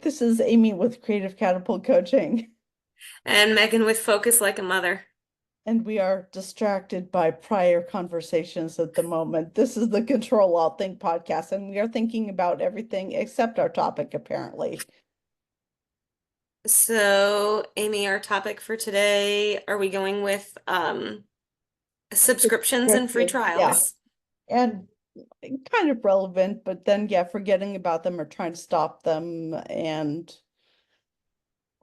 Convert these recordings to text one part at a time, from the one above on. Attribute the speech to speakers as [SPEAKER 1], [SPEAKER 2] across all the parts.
[SPEAKER 1] This is Amy with Creative Catapult Coaching,
[SPEAKER 2] And Megan with Focus Like a Mother.
[SPEAKER 1] and we are distracted by prior conversations at the moment. This is the Control Alt Think podcast, and we are thinking about everything except our topic, apparently.
[SPEAKER 2] So, Amy, our topic for today, are we going with subscriptions and free
[SPEAKER 1] Yeah,
[SPEAKER 2] trials?
[SPEAKER 1] and kind of relevant, but then, yeah, forgetting about them or trying to stop them and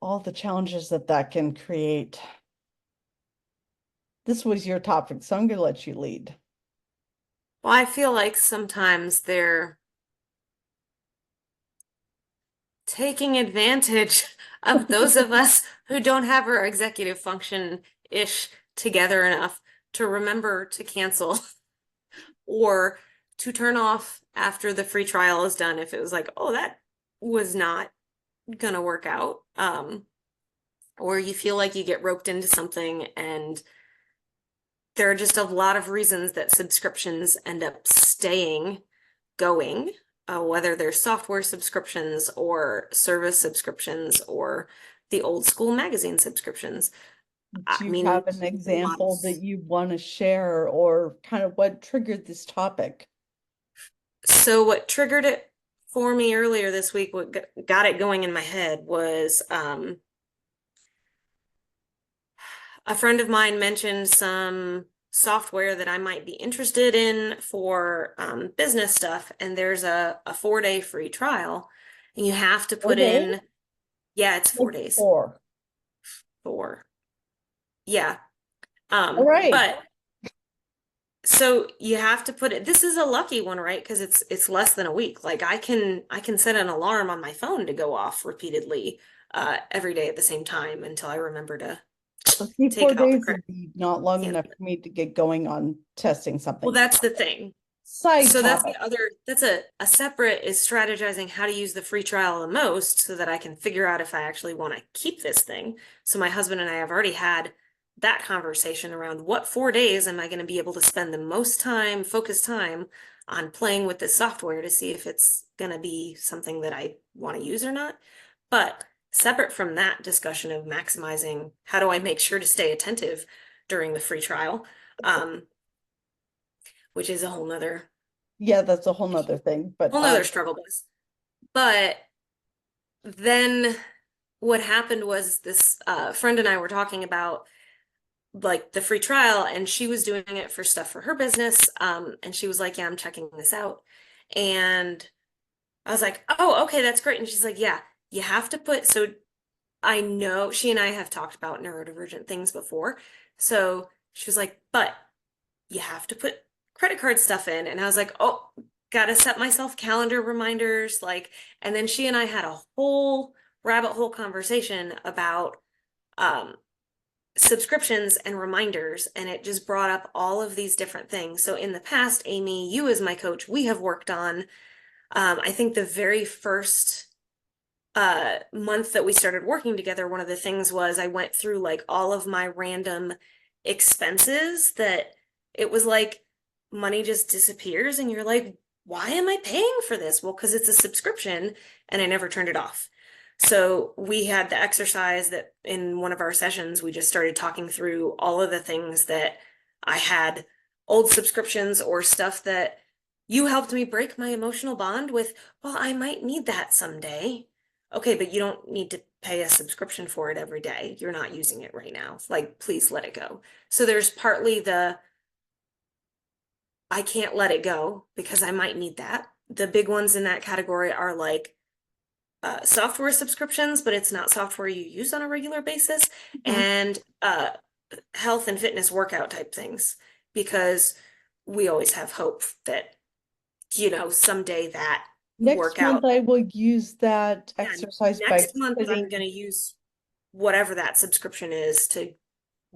[SPEAKER 1] all the challenges that that can create. This was your topic, so I'm going to let you lead.
[SPEAKER 2] Well, I feel like sometimes they're taking advantage of those of us who don't have our executive function-ish together enough to remember to cancel or to turn off after the free trial is done if it was like, oh, that was not gonna work out. Or you feel like you get roped into something and there are just a lot of reasons that subscriptions end up staying going, whether they're software subscriptions or service subscriptions or the old school magazine subscriptions. I
[SPEAKER 1] Do you
[SPEAKER 2] mean,
[SPEAKER 1] have an example that
[SPEAKER 2] lots.
[SPEAKER 1] you want to share or kind of what triggered this topic?
[SPEAKER 2] So what triggered it for me earlier this week, what got it going in my head was a friend of mine mentioned some software that I might be interested in for business stuff, and there's a 4-day free trial, and you have to put
[SPEAKER 1] 4 days?
[SPEAKER 2] in, yeah, it's
[SPEAKER 1] Like
[SPEAKER 2] 4 days.
[SPEAKER 1] 4.
[SPEAKER 2] Four. Yeah.
[SPEAKER 1] All right.
[SPEAKER 2] But so you have to put it, this is a lucky one, right? Because it's less than a week. Like I can set an alarm on my phone to go off repeatedly every day at the same time until I remember to
[SPEAKER 1] So see,
[SPEAKER 2] take
[SPEAKER 1] 4
[SPEAKER 2] out the
[SPEAKER 1] days
[SPEAKER 2] credit.
[SPEAKER 1] would be not long enough for me to get going on testing
[SPEAKER 2] Well,
[SPEAKER 1] something.
[SPEAKER 2] that's the thing.
[SPEAKER 1] Side
[SPEAKER 2] So that's the
[SPEAKER 1] topic.
[SPEAKER 2] other, that's a separate is strategizing how to use the free trial the most so that I can figure out if I actually want to keep this thing. So my husband and I have already had that conversation around what 4 days am I going to be able to spend the most time, focus time on playing with this software to see if it's going to be something that I want to use or not. But separate from that discussion of maximizing how do I make sure to stay attentive during the free trial, um, which is a
[SPEAKER 1] Yeah, that's a whole nother thing, but
[SPEAKER 2] whole nother struggle bus. But then what happened was this friend and I were talking about like the free trial, and she was doing it for stuff for her business. And she was like, yeah, I'm checking this out. And I was like, oh, okay, that's great. And she's like, yeah, you have to put, so I know she and I have talked about neurodivergent things before. So she was like, but you have to put credit card stuff in. And I was like, oh, gotta set myself calendar reminders. Like, and then she and I had a whole rabbit hole conversation about um, subscriptions and reminders. And it just brought up all of these different things. So in the past, Amy, you as my coach, we have worked on, I think the very first month that we started working together, one of the things was I went through like all of my random expenses that it was like money just disappears and you're like, why am I paying for this? Well, because it's a subscription and I never turned it off. So we had the exercise that in one of our sessions, we just started talking through all of the things that I had old subscriptions or stuff that you helped me break my emotional bond with. Well, I might need that someday. Okay, but you don't need to pay a subscription for it every day. You're not using it right now. Like, please let it go. So there's partly the I can't let it go because I might need that. The big ones in that category are like software subscriptions, but it's not software you use on a regular basis,
[SPEAKER 1] Mhm.
[SPEAKER 2] and health and fitness workout type things, because we always have hope that, someday that
[SPEAKER 1] Next month,
[SPEAKER 2] workout,
[SPEAKER 1] I will use that
[SPEAKER 2] yeah,
[SPEAKER 1] exercise by
[SPEAKER 2] next month I'm
[SPEAKER 1] putting
[SPEAKER 2] going to use whatever that subscription is to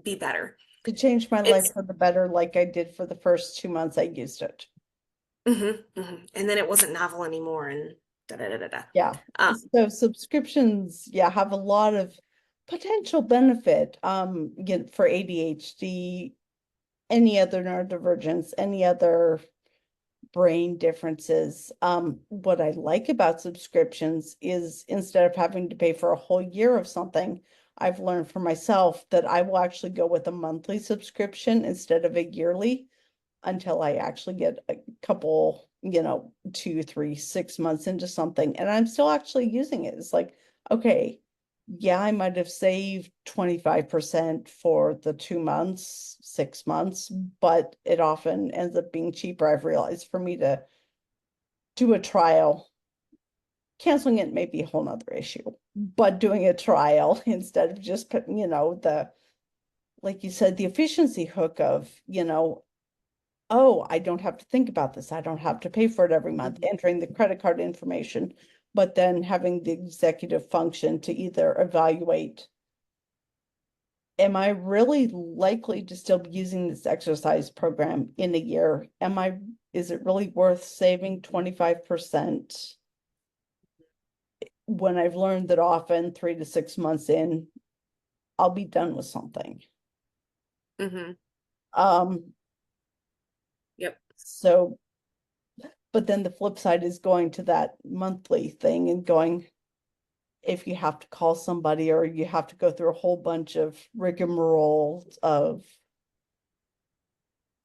[SPEAKER 2] be better.
[SPEAKER 1] to change my life
[SPEAKER 2] It's
[SPEAKER 1] for the better, like I did for the first 2 months I used it.
[SPEAKER 2] And then it wasn't novel anymore, and da da da da da.
[SPEAKER 1] Yeah.
[SPEAKER 2] Um,
[SPEAKER 1] So subscriptions, yeah, have a lot of potential benefit for ADHD, any other neurodivergence, any other brain differences. What I like about subscriptions is instead of having to pay for a whole year of something, I've learned for myself that I will actually go with a monthly subscription instead of a yearly until I actually get a couple, 2, 3, 6 months into something, and I'm still actually using it. It's like, okay, yeah, I might have saved 25% for the 2 months, 6 months, but it often ends up being cheaper. I've realized for me to do a trial, canceling it may be a whole nother issue, but doing a trial instead of just putting, like you said, the efficiency hook of, oh, I don't have to think about this. I don't have to pay for it every month, entering the credit card information, but then having the executive function to either evaluate, am I really likely to still be using this exercise program in a year? Is it really worth saving 25% when I've learned that often 3 to 6 months in, I'll be done with something.
[SPEAKER 2] Mm-hmm.
[SPEAKER 1] Um,
[SPEAKER 2] Yep.
[SPEAKER 1] so, but then the flip side is going to that monthly thing and going, if you have to call somebody or you have to go through a whole bunch of rigmarole of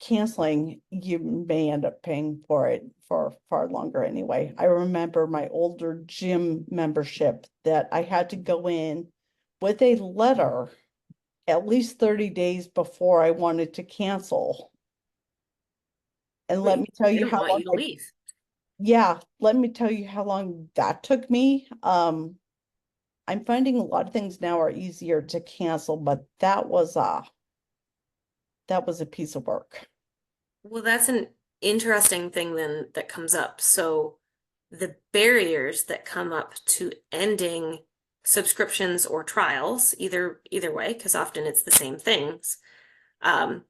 [SPEAKER 1] canceling, you may end up paying for it for far longer anyway. I remember my older gym membership that I had to go in with a letter at least 30 days before I wanted to cancel. And let me
[SPEAKER 2] Wait,
[SPEAKER 1] tell
[SPEAKER 2] they
[SPEAKER 1] you
[SPEAKER 2] don't
[SPEAKER 1] how
[SPEAKER 2] want
[SPEAKER 1] long
[SPEAKER 2] you to
[SPEAKER 1] I,
[SPEAKER 2] leave.
[SPEAKER 1] yeah, let me tell you how long that took me. I'm finding a lot of things now are easier to cancel, but that was a piece of work.
[SPEAKER 2] Well, that's an interesting thing then that comes up. So the barriers that come up to ending subscriptions or trials, either way, because often it's the same things. Um,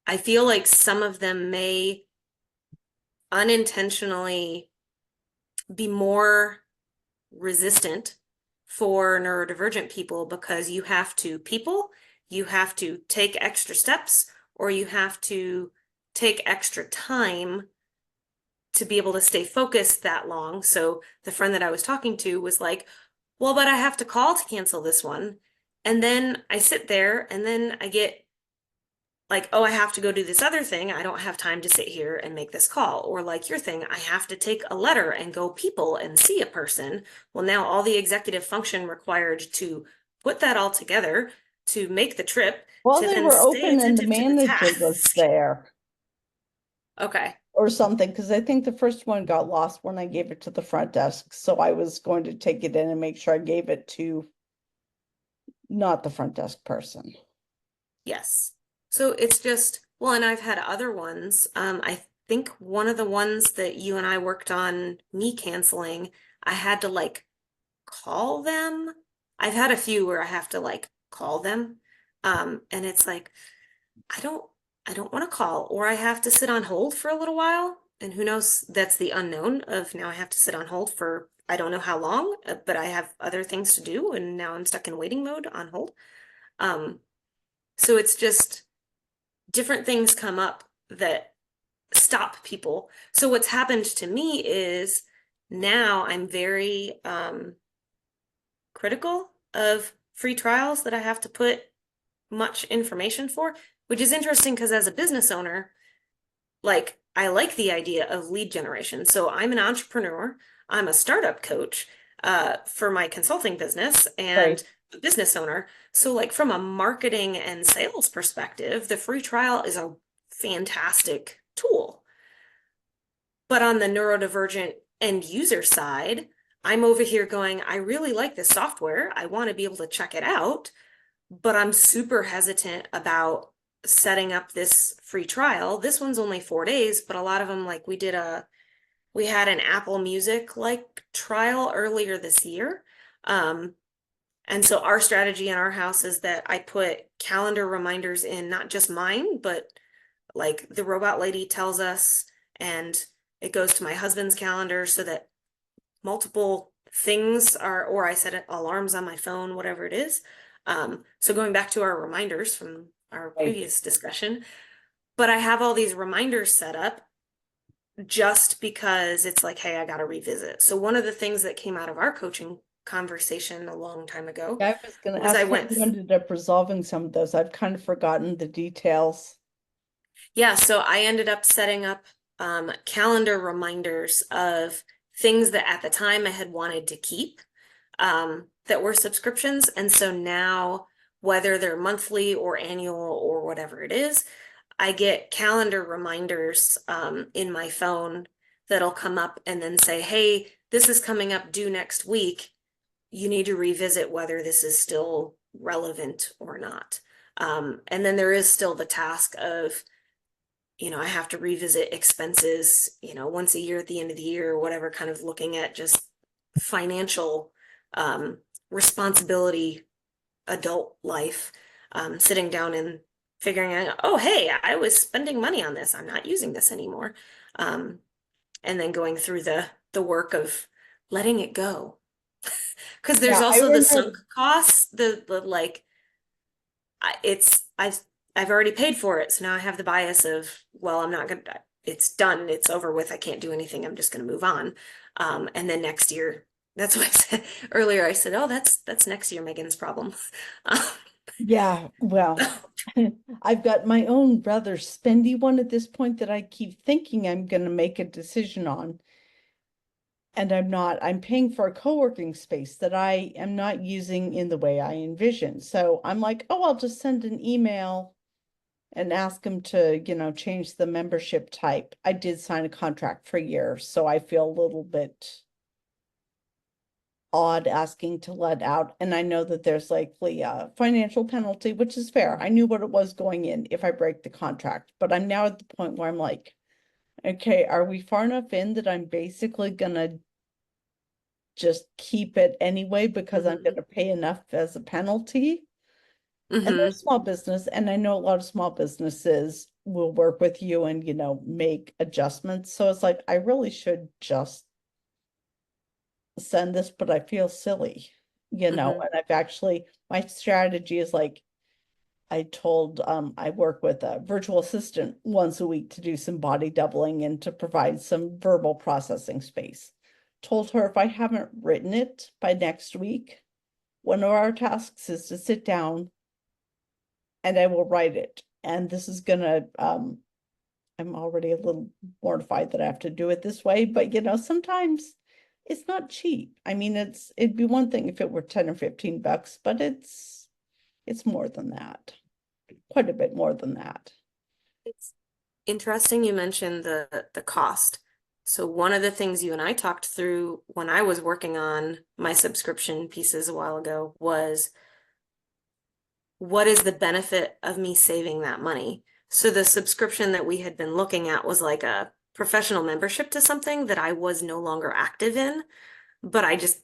[SPEAKER 2] I feel like some of them may unintentionally be more resistant for neurodivergent people because you have to take extra steps or you have to take extra time to be able to stay focused that long. So the friend that I was talking to was like, well, but I have to call to cancel this one. And then I sit there and then I get like, oh, I have to go do this other thing. I don't have time to sit here and make this call. Or like your thing, I have to take a letter and go people and see a person. Well, now all the executive function required to put that all together, to make the trip,
[SPEAKER 1] Well,
[SPEAKER 2] to
[SPEAKER 1] they
[SPEAKER 2] then
[SPEAKER 1] were
[SPEAKER 2] stay
[SPEAKER 1] open and the
[SPEAKER 2] attentive to the
[SPEAKER 1] manager was
[SPEAKER 2] task.
[SPEAKER 1] there
[SPEAKER 2] Okay.
[SPEAKER 1] or something, because I think the first one got lost when I gave it to the front desk. So I was going to take it in and make sure I gave it to not the front desk person.
[SPEAKER 2] Yes. So it's just, well, and I've had other ones. I think one of the ones that you and I worked on me canceling, I had to like call them. I've had a few where I have to like call them. And it's like, I don't, I don't want to call, or I have to sit on hold for a little while. And who knows, that's the unknown of now I have to sit on hold for I don't know how long, but I have other things to do, and now I'm stuck in waiting mode on hold. Um, so it's just different things come up that stop people. So what's happened to me is now I'm very critical of free trials that I have to put much information for, which is interesting because as a business owner, like I like the idea of lead generation. So I'm an entrepreneur, I'm a startup coach for my consulting business
[SPEAKER 1] Right.
[SPEAKER 2] and a business owner. So like from a marketing and sales perspective, the free trial is a fantastic tool. But on the neurodivergent end user side, I'm over here going, I really like this software. I want to be able to check it out, but I'm super hesitant about setting up this free trial. This one's only 4 days, but a lot of them, like we had an Apple Music like trial earlier this year. Um, and so our strategy in our house is that I put calendar reminders in, not just mine, but like the robot lady tells us, and it goes to my husband's calendar so that multiple things are, or I set alarms on my phone, whatever it is. So going back to our reminders from our
[SPEAKER 1] Right.
[SPEAKER 2] previous discussion, but I have all these reminders set up just because it's like, hey, I got to revisit. So one of the things that came out of our coaching conversation a long time ago
[SPEAKER 1] I was going to
[SPEAKER 2] was I
[SPEAKER 1] ask how
[SPEAKER 2] went,
[SPEAKER 1] you ended up resolving some of those. I've kind of forgotten the details.
[SPEAKER 2] yeah, so I ended up setting up calendar reminders of things that at the time I had wanted to keep that were subscriptions. And so now, whether they're monthly or annual or whatever it is, I get calendar reminders in my phone that'll come up and then say, hey, this is coming up due next week. You need to revisit whether this is still relevant or not. And then there is still the task of, I have to revisit expenses, once a year at the end of the year or whatever, kind of looking at just financial um, responsibility, adult life, sitting down and figuring out, oh, hey, I was spending money on this. I'm not using this anymore. Um, and then going through the work of letting it go. Because there's
[SPEAKER 1] Yeah, I
[SPEAKER 2] also the sunk
[SPEAKER 1] remember.
[SPEAKER 2] costs, the like it's I've already paid for it, so now I have the bias of, well, I'm not gonna, it's done, it's over with, I can't do anything, I'm just gonna move on. And then next year, that's what I said earlier. I said, oh, that's next year Megan's problem. Um,
[SPEAKER 1] Yeah, well, I've got my own rather spendy one at this point that I keep thinking I'm going to make a decision on. And I'm not. I'm paying for a co-working space that I am not using in the way I envision. So I'm like, oh, I'll just send an email and ask them to, change the membership type. I did sign a contract for a year, so I feel a little bit odd asking to let out. And I know that there's likely a financial penalty, which is fair. I knew what it was going in if I break the contract, but I'm now at the point where I'm like, okay, are we far enough in that I'm basically gonna just keep it anyway because I'm
[SPEAKER 2] mhm,
[SPEAKER 1] gonna pay enough as a penalty? And they're a
[SPEAKER 2] mhm.
[SPEAKER 1] small business, and I know a lot of small businesses will work with you and, make adjustments. So it's like, I really should just send this, but I feel silly,
[SPEAKER 2] Mhm.
[SPEAKER 1] and I've actually, my strategy is like, I told, I work with a virtual assistant once a week to do some body doubling and to provide some verbal processing space. Told her if I haven't written it by next week, one of our tasks is to sit down and I will write it. And this is gonna, I'm already a little mortified that I have to do it this way, but sometimes it's not cheap. I mean, it'd be one thing if it were 10 or 15 bucks, but it's more than that. Quite a bit more than that.
[SPEAKER 2] It's interesting you mentioned the cost. So one of the things you and I talked through when I was working on my subscription pieces a while ago was, what is the benefit of me saving that money? So the subscription that we had been looking at was like a professional membership to something that I was no longer active in, but I just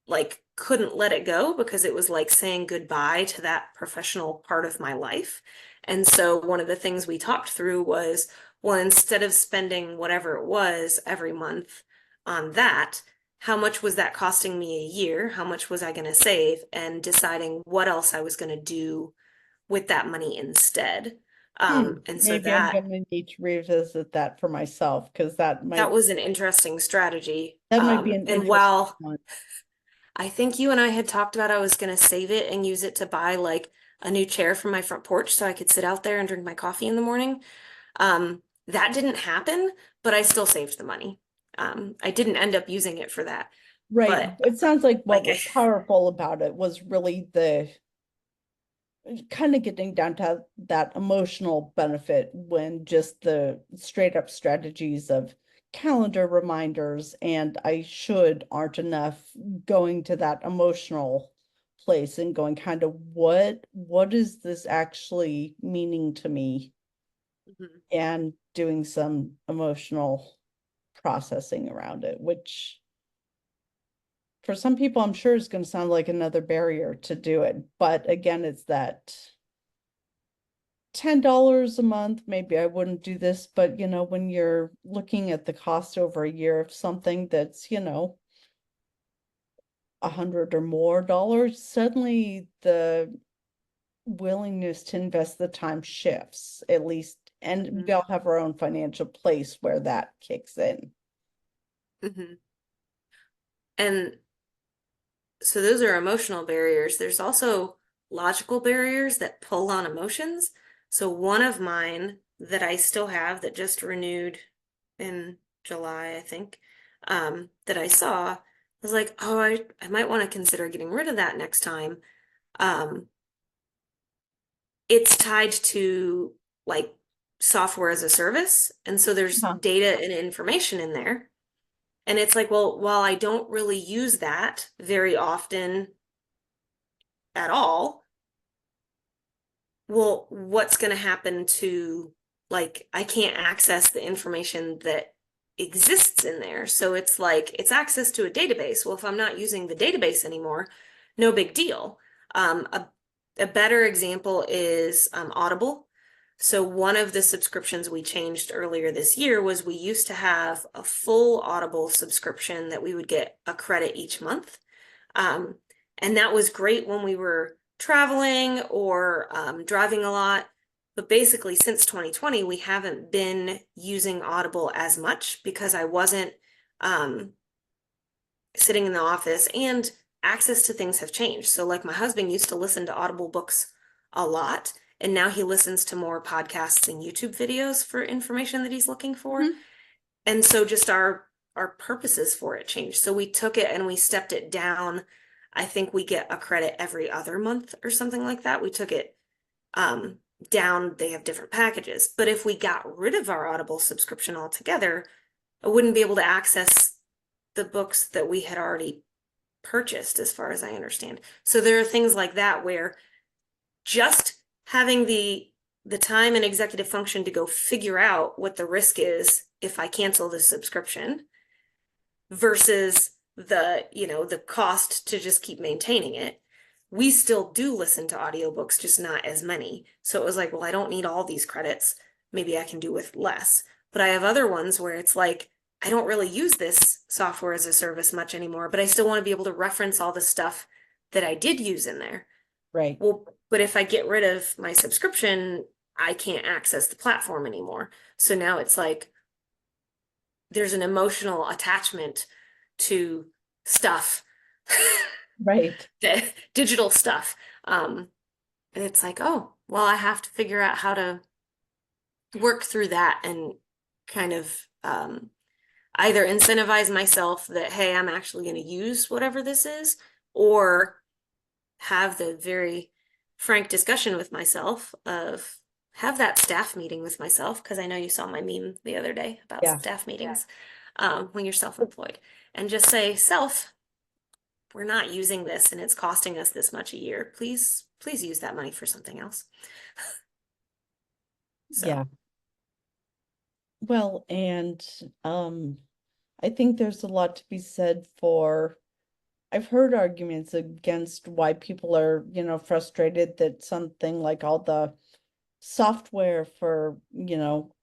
[SPEAKER 2] like couldn't let it go because it was like saying goodbye to that professional part of my life. And so one of the things we talked through was, well, instead of spending whatever it was every month on that, how much was that costing me a year? How much was I going to save? And deciding what else I was going to do with that money instead. And so
[SPEAKER 1] Maybe I'm
[SPEAKER 2] that
[SPEAKER 1] gonna need to revisit that for myself because that
[SPEAKER 2] that
[SPEAKER 1] might
[SPEAKER 2] was an interesting strategy.
[SPEAKER 1] be an
[SPEAKER 2] And
[SPEAKER 1] interesting
[SPEAKER 2] while
[SPEAKER 1] one.
[SPEAKER 2] I think you and I had talked about I was going to save it and use it to buy like a new chair for my front porch so I could sit out there and drink my coffee in the morning. That didn't happen, but I still saved the money. I didn't end up using it for that,
[SPEAKER 1] Right.
[SPEAKER 2] but
[SPEAKER 1] It sounds like what
[SPEAKER 2] like,
[SPEAKER 1] was powerful about it was really the kind of getting down to that emotional benefit when just the straight up strategies of calendar reminders and I should aren't enough, going to that emotional place and going kind of what is this actually meaning to me,
[SPEAKER 2] Mhm.
[SPEAKER 1] and doing some emotional processing around it, which for some people I'm sure is going to sound like another barrier to do it. But again, it's that $10 a month, maybe I wouldn't do this, but when you're looking at the cost over a year of something that's, 100 or more dollars, suddenly the willingness to invest the time shifts, at least and we all have our own financial place where that kicks in.
[SPEAKER 2] Mhm. And so those are emotional barriers. There's also logical barriers that pull on emotions. So one of mine that I still have that just renewed in July, I think, that I saw was like, oh, I might want to consider getting rid of that next time. Um, it's tied to like software as a service. And so there's
[SPEAKER 1] Huh.
[SPEAKER 2] data and information in there. And it's like, well, while I don't really use that very often at all, well, what's going to happen to, like, I can't access the information that exists in there. So it's like, it's access to a database. Well, if I'm not using the database anymore, no big deal. A better example is Audible. So one of the subscriptions we changed earlier this year was we used to have a full Audible subscription that we would get a credit each month. Um, and that was great when we were traveling or driving a lot. But basically, since 2020, we haven't been using Audible as much because I wasn't um, sitting in the office, and access to things have changed. So, like, my husband used to listen to Audible books a lot, and now he listens to more podcasts and YouTube videos for information that he's looking for.
[SPEAKER 1] Mhm.
[SPEAKER 2] And so just our purposes for it changed. So we took it and we stepped it down. I think we get a credit every other month or something like that. We took it down. They have different packages. But if we got rid of our Audible subscription altogether, I wouldn't be able to access the books that we had already purchased, as far as I understand. So there are things like that where just having the time and executive function to go figure out what the risk is if I cancel the subscription versus the cost to just keep maintaining it. We still do listen to audiobooks, just not as many. So it was like, well, I don't need all these credits. Maybe I can do with less. But I have other ones where it's like, I don't really use this software as a service much anymore, but I still want to be able to reference all the stuff that I did use in there.
[SPEAKER 1] Right.
[SPEAKER 2] Well, but if I get rid of my subscription, I can't access the platform anymore. So now it's like there's an emotional attachment to stuff,
[SPEAKER 1] Right.
[SPEAKER 2] digital stuff. And it's like, oh, well, I have to figure out how to work through that and kind of either incentivize myself that, hey, I'm actually going to use whatever this is, or have the very frank discussion with myself of have that staff meeting with myself, because I know you saw my meme the other day about
[SPEAKER 1] Yeah.
[SPEAKER 2] staff meetings when you're self-employed, and just say, self, we're not using this and it's costing us this much a year. Please use that money for something else. So,
[SPEAKER 1] Yeah. Well, and I think there's a lot to be said for, I've heard arguments against why people are, frustrated that something like all the software for,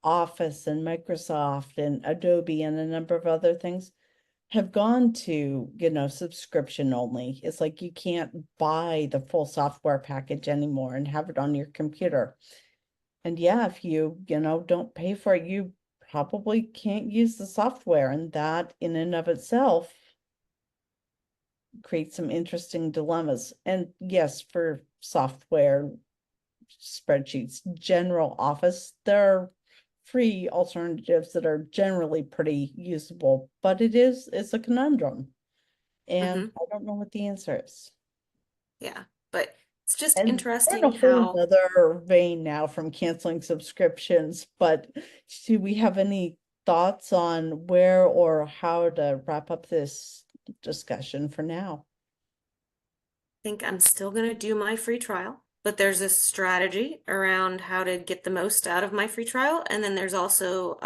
[SPEAKER 1] Office and Microsoft and Adobe and a number of other things have gone to, subscription only. It's like you can't buy the full software package anymore and have it on your computer. And yeah, if you, don't pay for it, you probably can't use the software. And that in and of itself creates some interesting dilemmas. And yes, for software, spreadsheets, general office, there are free alternatives that are generally pretty usable, but it's a conundrum. And
[SPEAKER 2] mhm,
[SPEAKER 1] I don't know what the answer is.
[SPEAKER 2] yeah, but it's just
[SPEAKER 1] And we're in a
[SPEAKER 2] interesting
[SPEAKER 1] whole
[SPEAKER 2] how
[SPEAKER 1] nother vein now from canceling subscriptions, but do we have any thoughts on where or how to wrap up this discussion for now?
[SPEAKER 2] I think I'm still going to do my free trial, but there's a strategy around how to get the most out of my free trial. And then there's also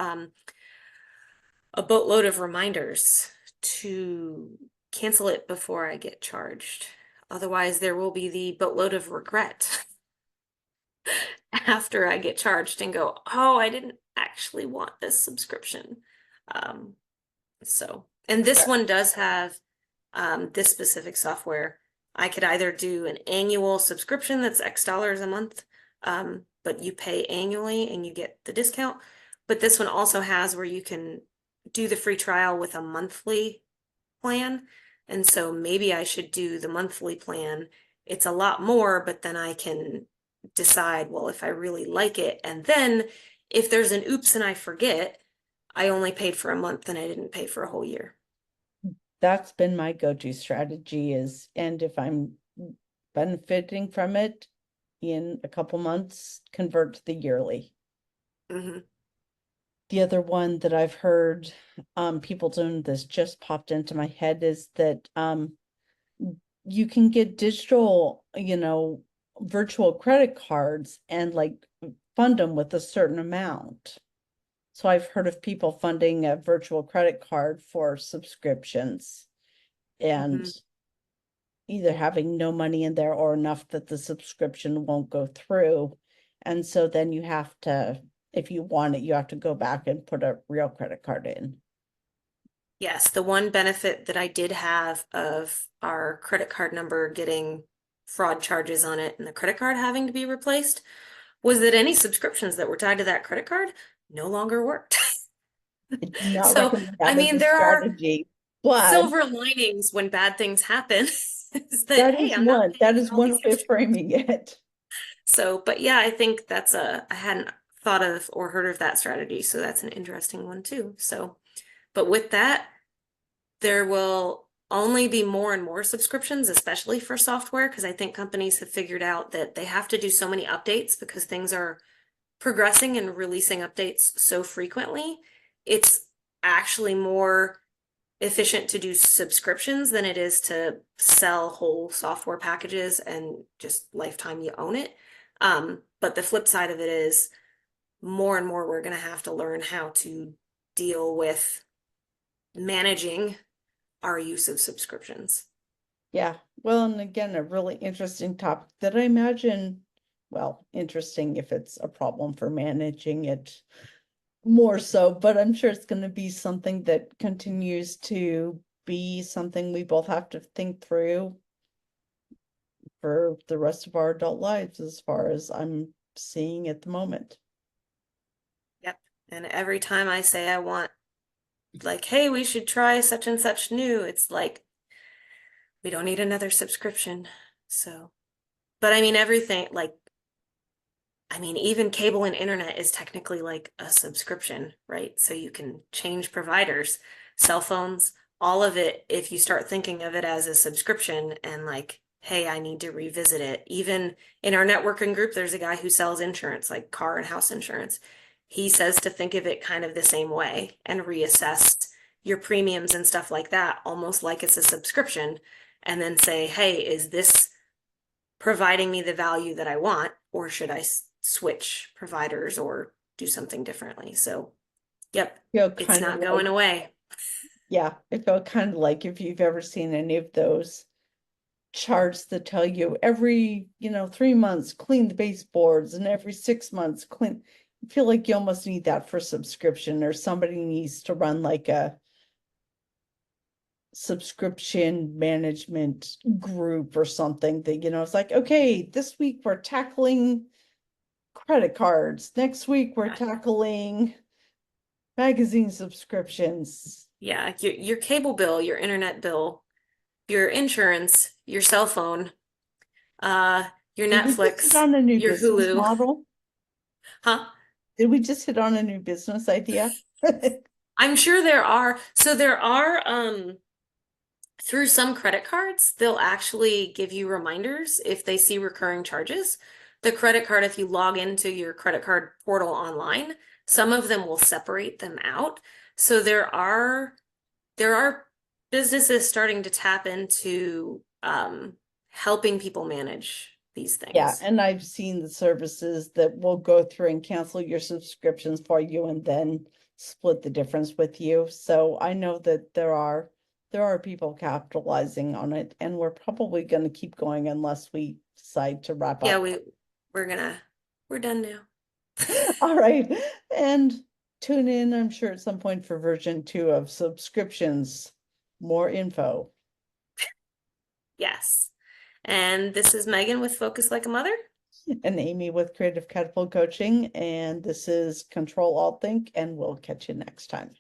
[SPEAKER 2] a boatload of reminders to cancel it before I get charged. Otherwise, there will be the boatload of regret after I get charged and go, oh, I didn't actually want this subscription. Um, and this one does have this specific software. I could either do an annual subscription that's X dollars a month, but you pay annually and you get the discount. But this one also has where you can do the free trial with a monthly plan. And so maybe I should do the monthly plan. It's a lot more, but then I can decide, well, if I really like it. And then if there's an oops and I forget, I only paid for a month and I didn't pay for a whole year.
[SPEAKER 1] That's been my go-to strategy is, and if I'm benefiting from it in a couple months, convert to the yearly.
[SPEAKER 2] Hmm.
[SPEAKER 1] The other one that I've heard people doing this just popped into my head is that you can get digital, virtual credit cards and like fund them with a certain amount. So I've heard of people funding a virtual credit card for subscriptions and
[SPEAKER 2] Hmm.
[SPEAKER 1] either having no money in there or enough that the subscription won't go through. And so then you have to, if you want it, you have to go back and put a real credit card in.
[SPEAKER 2] Yes, the one benefit that I did have of our credit card number getting fraud charges on it and the credit card having to be replaced was that any subscriptions that were tied to that credit card no longer worked.
[SPEAKER 1] I do not
[SPEAKER 2] So,
[SPEAKER 1] recommend
[SPEAKER 2] I
[SPEAKER 1] that as
[SPEAKER 2] mean,
[SPEAKER 1] a
[SPEAKER 2] there are
[SPEAKER 1] strategy, but
[SPEAKER 2] silver linings when bad things happen. Is that,
[SPEAKER 1] that
[SPEAKER 2] hey,
[SPEAKER 1] is
[SPEAKER 2] I'm not
[SPEAKER 1] one,
[SPEAKER 2] paying
[SPEAKER 1] that is
[SPEAKER 2] for all
[SPEAKER 1] one
[SPEAKER 2] these
[SPEAKER 1] way of
[SPEAKER 2] subscriptions.
[SPEAKER 1] framing it.
[SPEAKER 2] So, but yeah, I think I hadn't thought of or heard of that strategy. So that's an interesting one too. So, but with that, there will only be more and more subscriptions, especially for software, because I think companies have figured out that they have to do so many updates because things are progressing and releasing updates so frequently. It's actually more efficient to do subscriptions than it is to sell whole software packages and just lifetime you own it. But the flip side of it is more and more we're going to have to learn how to deal with managing our use of subscriptions.
[SPEAKER 1] Yeah, well, and again, a really interesting topic that I imagine, well, interesting if it's a problem for managing it more so, but I'm sure it's going to be something that continues to be something we both have to think through for the rest of our adult lives, as far as I'm seeing at the moment.
[SPEAKER 2] Yep. And every time I say I want, like, hey, we should try such and such new, it's like, we don't need another subscription. So, but I mean, everything, like, I mean, even cable and internet is technically like a subscription, right? So you can change providers, cell phones, all of it, if you start thinking of it as a subscription and like, hey, I need to revisit it. Even in our networking group, there's a guy who sells insurance, like car and house insurance. He says to think of it kind of the same way and reassess your premiums and stuff like that, almost like it's a subscription, and then say, hey, is this providing me the value that I want, or should I switch providers or do something differently? So, yep,
[SPEAKER 1] Feel
[SPEAKER 2] it's
[SPEAKER 1] kind of
[SPEAKER 2] not
[SPEAKER 1] like,
[SPEAKER 2] going away.
[SPEAKER 1] yeah, I feel kind of like if you've ever seen any of those charts that tell you every, 3 months, clean the baseboards and every 6 months, clean. I feel like you almost need that for subscription, or somebody needs to run like a subscription management group or something that, it's like, okay, this week we're tackling credit cards. Next week we're
[SPEAKER 2] Yeah,
[SPEAKER 1] tackling magazine subscriptions.
[SPEAKER 2] yeah. Your cable bill, your internet bill, your insurance, your cell phone, uh, your
[SPEAKER 1] Did we just hit
[SPEAKER 2] Netflix,
[SPEAKER 1] on a new
[SPEAKER 2] your
[SPEAKER 1] business
[SPEAKER 2] Hulu.
[SPEAKER 1] model?
[SPEAKER 2] Huh?
[SPEAKER 1] Did we just hit on a new business idea?
[SPEAKER 2] I'm sure there are. So there are through some credit cards, they'll actually give you reminders if they see recurring charges. The credit card, if you log into your credit card portal online, some of them will separate them out. So there are businesses starting to tap into helping people manage these
[SPEAKER 1] Yeah,
[SPEAKER 2] things.
[SPEAKER 1] and I've seen the services that will go through and cancel your subscriptions for you and then split the difference with you. So I know that there are people capitalizing on it, and we're probably going to keep going unless we decide to wrap
[SPEAKER 2] Yeah,
[SPEAKER 1] up.
[SPEAKER 2] we're done now.
[SPEAKER 1] All right. And tune in, I'm sure, at some point for version 2 of subscriptions. More info.
[SPEAKER 2] Yes. And this is Megan with Focus Like a Mother.
[SPEAKER 1] and Amy with Creative Catapult Coaching, and this is Control Alt Think, and we'll catch you next time.